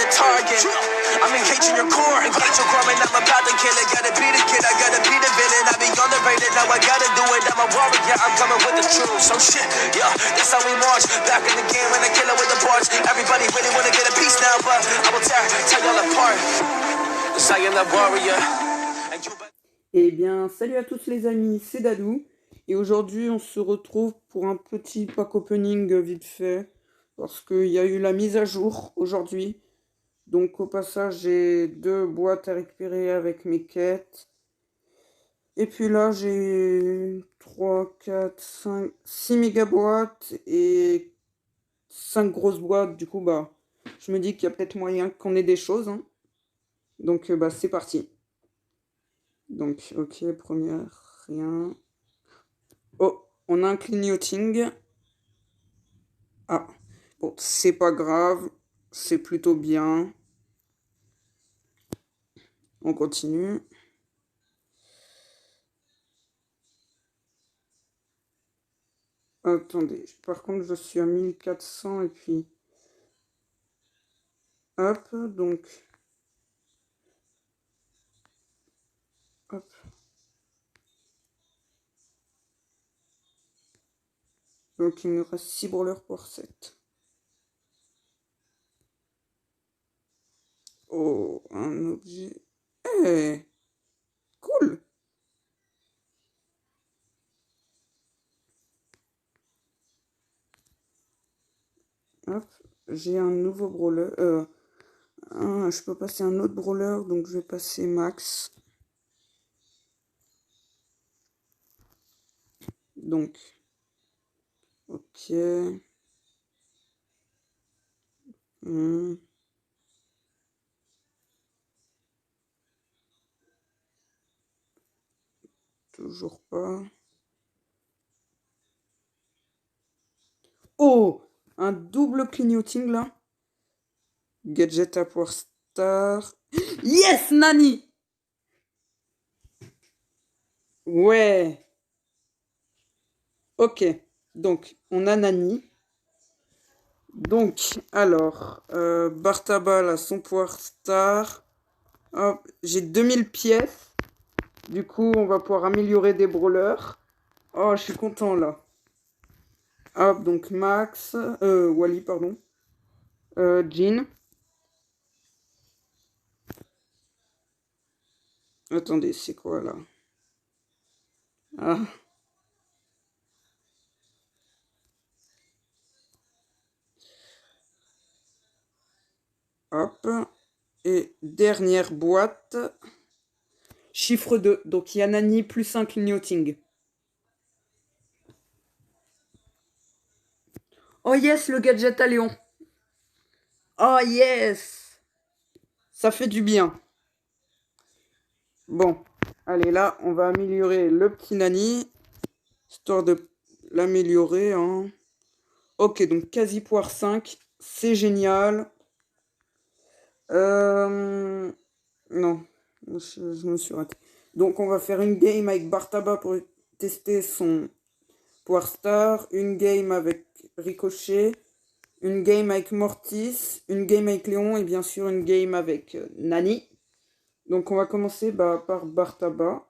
the target. I'm engaging your core, engage your core, and I'm about to kill it. Gotta be the kid, I gotta be the villain. I be underrated, now I gotta do it. I'm a warrior, I'm coming with the truth. So shit, yeah, that's how we march. Back in the game when I kill it with the bars. Everybody really wanna get a piece now, but I will tear y'all apart. Cause I am the warrior. Eh bien, salut à tous les amis, c'est Dadou. Et aujourd'hui, on se retrouve pour un petit pack opening vite fait. Parce qu'il y a eu la mise à jour aujourd'hui. Donc au passage, j'ai 2 boîtes à récupérer avec mes quêtes. Et puis là, j'ai 3, 4, 5, 6 méga boîtes et 5 grosses boîtes. Du coup, bah, je me dis qu'il y a peut-être moyen qu'on ait des choses. Hein. Donc, bah, c'est parti. Donc, ok, première, rien. Oh, on a un clignoting. Ah, bon, c'est pas grave. C'est plutôt bien. On continue. Attendez, par contre, je suis à 1400 et puis... Hop, donc... Hop. Donc, il me reste 6 brawlers pour 7. Oh, un objet... Eh, cool. Hop, j'ai un nouveau brawler. Je peux passer un autre brawler, donc je vais passer Max. Donc, ok. Toujours pas. Oh, un double clignoting là. Gadget à Power Star. Yes, Nani. Ouais. Ok, donc on a Nani. Donc, alors, Bartabal a son Power Star. Hop, j'ai 2000 pièces. Du coup, on va pouvoir améliorer des brawlers. Oh, je suis content là. Hop, donc Max. Wally, pardon. Jean. Attendez, c'est quoi là? Ah. Hop. Et dernière boîte. Chiffre 2. Donc il y a Nani plus un clignoting. Oh yes, le gadget à Léon. Oh yes. Ça fait du bien. Bon. Allez, là, on va améliorer le petit Nani. Histoire de l'améliorer. Hein. Ok, donc quasi poire 5. C'est génial. Non. Je me suis raté. Donc on va faire une game avec Bartaba pour tester son Power Star, une game avec Ricochet, une game avec Mortis, une game avec Léon et bien sûr une game avec Nani. Donc on va commencer par Bartaba.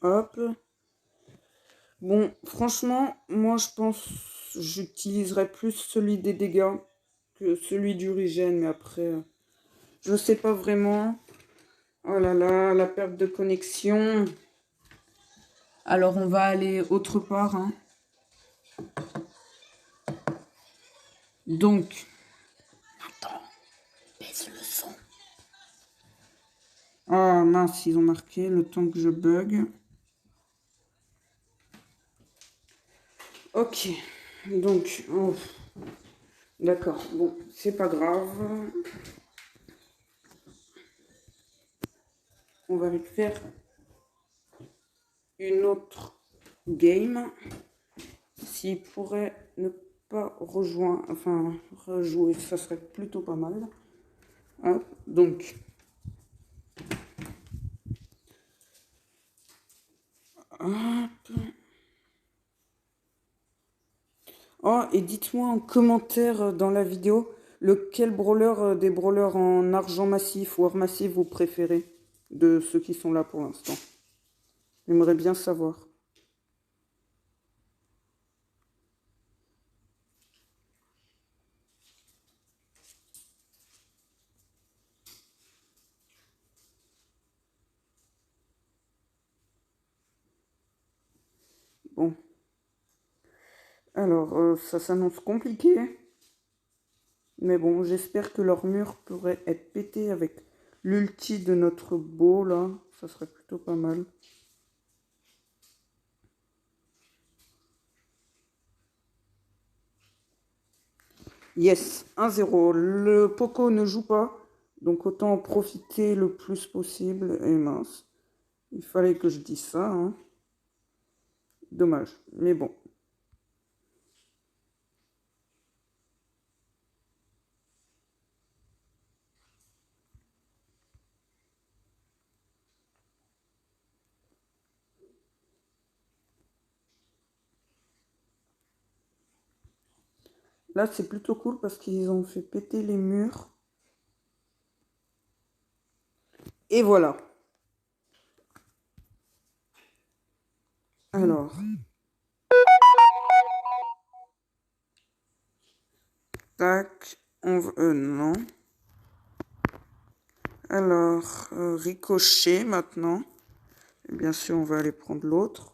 Hop. Bon, franchement, moi je pense j'utiliserai plus celui des dégâts que celui du regen, mais après, je sais pas vraiment. Oh là là, la perte de connexion. Alors on va aller autre part. Hein. Donc, attends, baisse le son. Ah mince, ils ont marqué le temps que je bug. Ok, donc, oh. D'accord, bon, c'est pas grave. on va faire une autre game. S'il pourrait ne pas rejoindre, enfin rejouer, ça serait plutôt pas mal. Hop, donc. Hop. Oh, et dites-moi en commentaire dans la vidéo lequel brawler des brawlers en argent massif ou or massif vous préférez de ceux qui sont là pour l'instant. J'aimerais bien savoir. Bon. Alors, ça s'annonce compliqué. Mais bon, j'espère que leur mur pourrait être pété avec l'ulti de notre beau, là. Ça serait plutôt pas mal. Yes, 1-0. Le Poco ne joue pas. Donc autant en profiter le plus possible. Et mince. Il fallait que je dise ça, hein. Dommage. Mais bon. Là, c'est plutôt cool parce qu'ils ont fait péter les murs. Et voilà. Alors. Tac. Non. Alors, ricochet maintenant. Et bien sûr, on va aller prendre l'autre.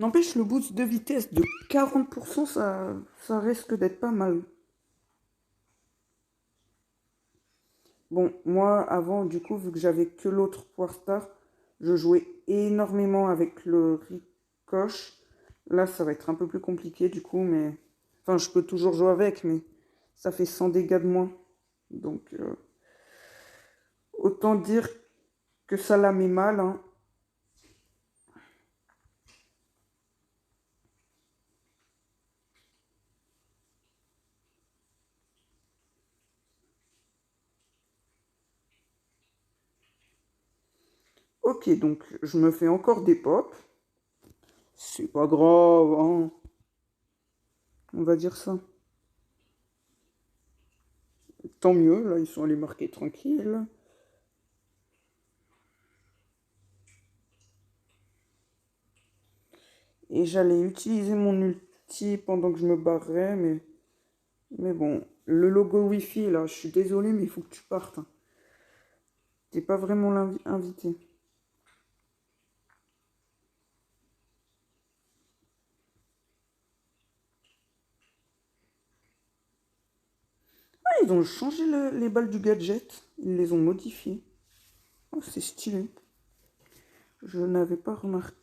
N'empêche, le boost de vitesse de 40%, ça risque d'être pas mal. Bon, moi, avant, du coup, vu que j'avais que l'autre Power Star, je jouais énormément avec le ricoche. Là, ça va être un peu plus compliqué, du coup, mais... Enfin, je peux toujours jouer avec, mais ça fait 100 dégâts de moins. Donc, autant dire que ça la met mal, hein. Ok, donc je me fais encore des pops. C'est pas grave, hein. On va dire ça. Tant mieux, là, ils sont allés marquer tranquille. Et j'allais utiliser mon ulti pendant que je me barrais, mais bon. Le logo Wi-Fi, là, je suis désolé, mais il faut que tu partes. T'es pas vraiment invité. Ah, ils ont changé les balles du gadget. Ils les ont modifiées. Oh, c'est stylé. Je n'avais pas remarqué.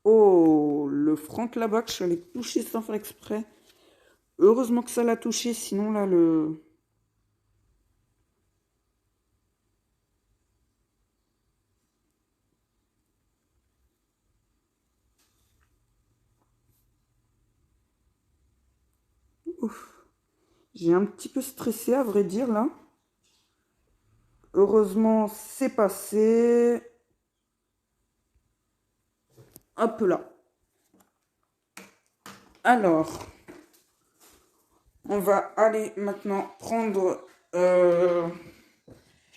Oh, le Franck là-bas que je suis allé toucher sans faire exprès. Heureusement que ça l'a touché, sinon là, le... Ouf. J'ai un petit peu stressé, à vrai dire, là. Heureusement, c'est passé. Hop là. Alors, on va aller maintenant prendre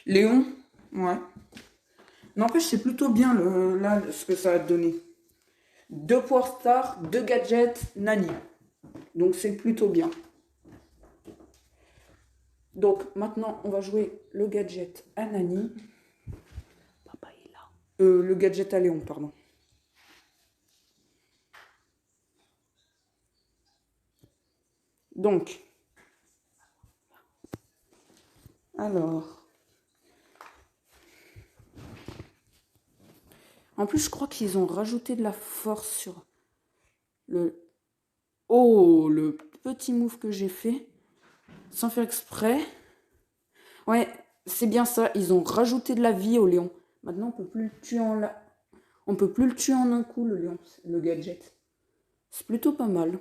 Léon. Ouais. N'empêche, c'est plutôt bien là ce que ça a donné. 2 Power Star, 2 gadgets, Nani. Donc c'est plutôt bien. Donc maintenant, on va jouer le gadget à Nani. Papa est là. Le gadget à Léon, pardon. Donc, Alors. En plus, je crois qu'ils ont rajouté de la force sur le... Oh, le petit move que j'ai fait. Sans faire exprès. Ouais, c'est bien ça. Ils ont rajouté de la vie au lion. Maintenant, on peut plus le tuer on peut plus le tuer en un coup, le lion, le gadget. C'est plutôt pas mal.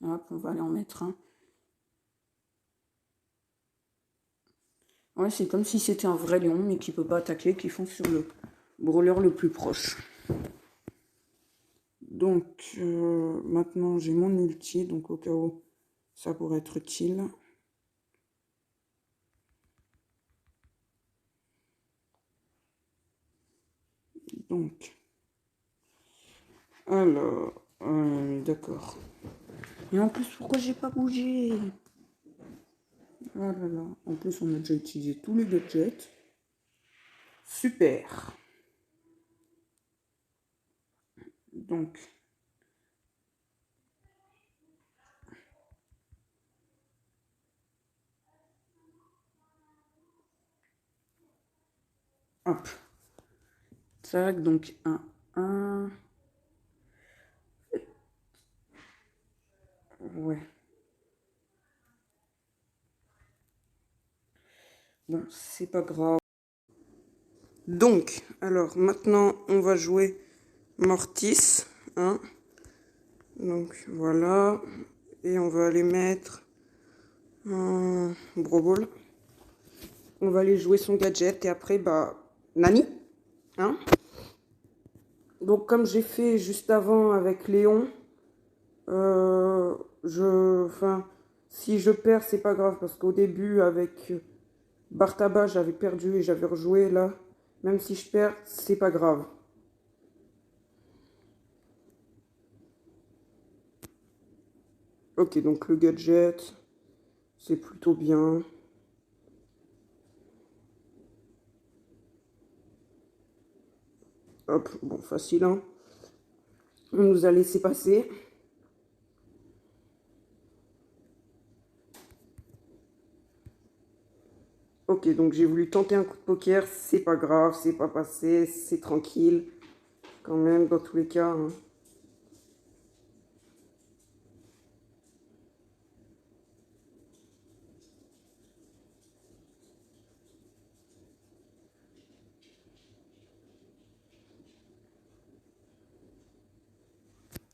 Hop, on va aller en mettre un. Ouais, c'est comme si c'était un vrai lion, mais qui peut pas attaquer, qui fonce sur le brûleur le plus proche. Donc, maintenant, j'ai mon ulti, donc au cas où ça pourrait être utile. Donc, alors, d'accord. Et en plus, pourquoi j'ai pas bougé? Oh là là. En plus, on a déjà utilisé tous les gadgets. Super. Donc, hop. Tac, donc un. Ouais. Bon, c'est pas grave. Donc, alors, maintenant, on va jouer Mortis. Hein. Donc, voilà. Et on va aller mettre un Brawl. On va aller jouer son gadget. Et après, bah, Nani. Hein. Donc, comme j'ai fait juste avant avec Léon, si je perds, c'est pas grave. Parce qu'au début, avec Bartaba, j'avais perdu et j'avais rejoué là. Même si je perds, c'est pas grave. Ok, donc le gadget, c'est plutôt bien. Hop, bon, facile, hein. On nous a laissé passer. Ok, donc j'ai voulu tenter un coup de poker, c'est pas grave, c'est pas passé, c'est tranquille. Quand même, dans tous les cas, hein.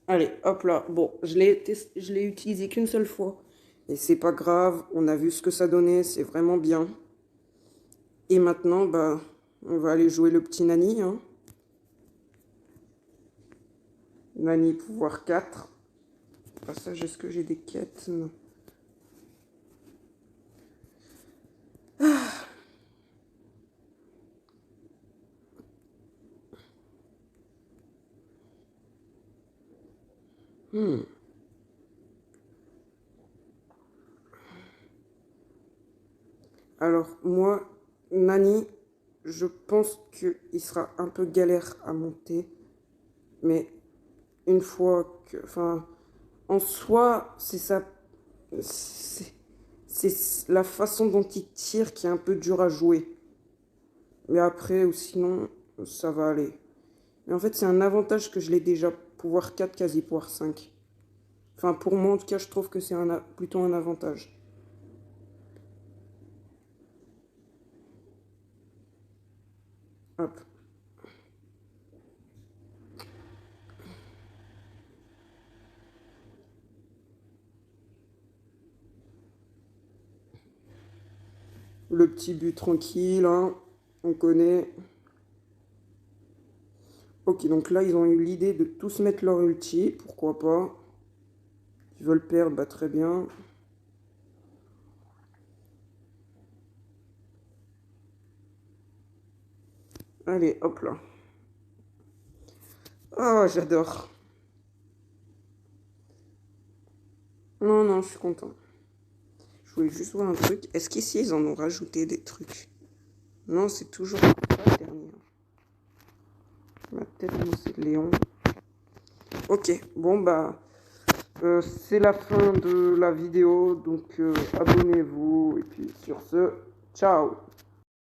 Allez, hop là. Bon, je l'ai utilisé qu'une seule fois. Et c'est pas grave, on a vu ce que ça donnait, c'est vraiment bien. Et maintenant, bah, on va aller jouer le petit Nani, hein. Nani pouvoir 4. Passage, est-ce que j'ai des quêtes? Non. Alors, moi, Nani, je pense qu'il sera un peu galère à monter. Mais une fois que... Enfin, en soi, c'est ça... C'est la façon dont il tire qui est un peu dur à jouer. Mais après, ou sinon, ça va aller. Mais en fait, c'est un avantage que je l'ai déjà. Pouvoir 4, quasi pouvoir 5. Enfin, pour moi, en tout cas, je trouve que c'est plutôt un avantage. Hop. Le petit but tranquille, hein. On connaît. Ok, donc là, ils ont eu l'idée de tous mettre leur ulti. Pourquoi pas. Ils veulent perdre, bah très bien. Allez, hop là. Oh, j'adore. Non, non, je suis content. Je voulais juste voir un truc. Est-ce qu'ici, ils en ont rajouté des trucs? Non, c'est toujours pas le dernier. Ma tête, moi, c'est Léon. Ok, bon, bah... c'est la fin de la vidéo, donc abonnez-vous, et puis sur ce, ciao!